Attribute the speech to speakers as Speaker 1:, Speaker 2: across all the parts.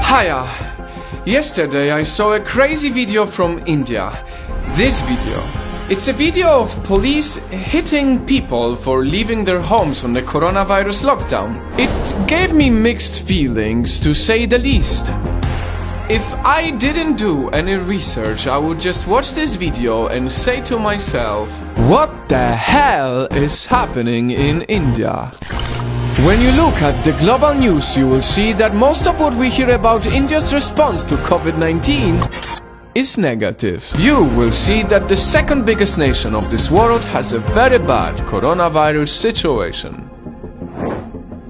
Speaker 1: Hiya! Yesterday I saw a crazy video from India. This video. It's a video of police hitting people for leaving their homes on the coronavirus lockdown. It gave me mixed feelings, to say the least. If I didn't do any research, I would just watch this video and say to myself, what the hell is happening in India? When you look at the global news, you will see that most of what we hear about India's response to COVID-19 is negative. You will see that the second biggest nation of this world has a very bad coronavirus situation.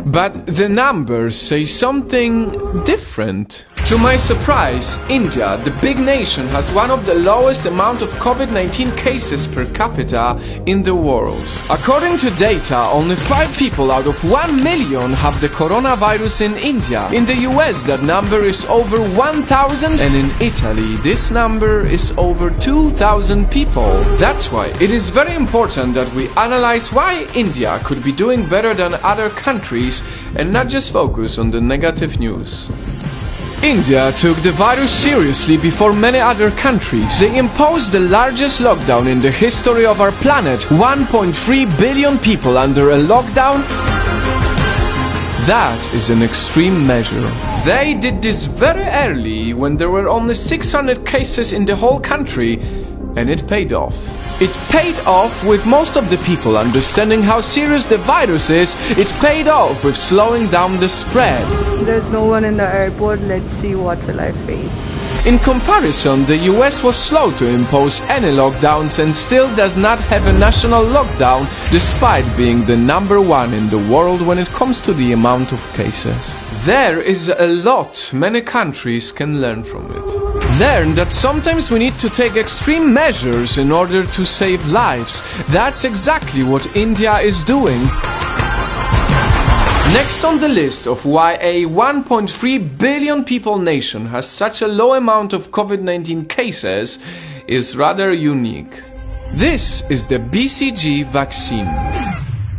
Speaker 1: But the numbers say something different. To my surprise, India, the big nation, has one of the lowest amount of COVID-19 cases per capita in the world. According to data, only 5 people out of 1 million have the coronavirus in India. In the US, that number is over 1,000, and in Italy, this number is over 2,000 people. That's why it is very important that we analyze why India could be doing better than other countries and not just focus on the negative news. India took the virus seriously before many other countries. They imposed the largest lockdown in the history of our planet. 1.3 billion people under a lockdown. That is an extreme measure. They did this very early when there were only 600 cases in the whole country, and it paid off. It paid off with most of the people understanding how serious the virus is. It paid off with slowing down the spread.
Speaker 2: There's no one in the airport. Let's see what will I face.
Speaker 1: In comparison, the US was slow to impose any lockdowns and still does not have a national lockdown, despite being the #1 in the world when it comes to the amount of cases. There is a lot many countries can learn from it. Learn that sometimes we need to take extreme measures in order to save lives. That's exactly what India is doing. Next on the list of why a 1.3 billion people nation has such a low amount of COVID-19 cases is rather unique. This is the BCG vaccine.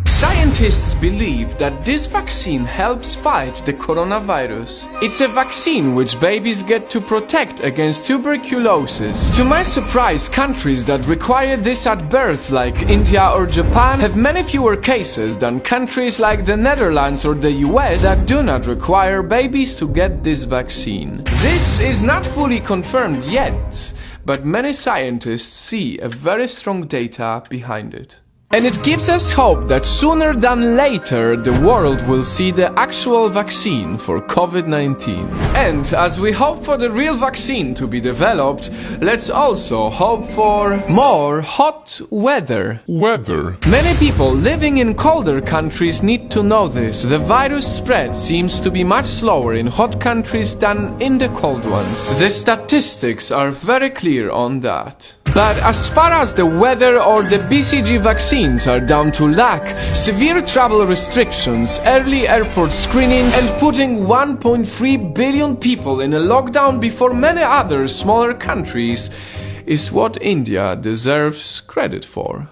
Speaker 1: Scientists believe that this vaccine helps fight the coronavirus. It's a vaccine which babies get to protect against tuberculosis. To my surprise, countries that require this at birth, like India or Japan, have many fewer cases than countries like the Netherlands or the US that do not require babies to get this vaccine. This is not fully confirmed yet, but many scientists see a very strong data behind it. And it gives us hope that sooner than later the world will see the actual vaccine for COVID-19. And as we hope for the real vaccine to be developed, let's also hope for more hot weather. Many people living in colder countries need to know this. The virus spread seems to be much slower in hot countries than in the cold ones. The statistics are very clear on that. But as far as the weather or the BCG vaccines are down to luck, severe travel restrictions, early airport screenings, and putting 1.3 billion people in a lockdown before many other smaller countries is what India deserves credit for.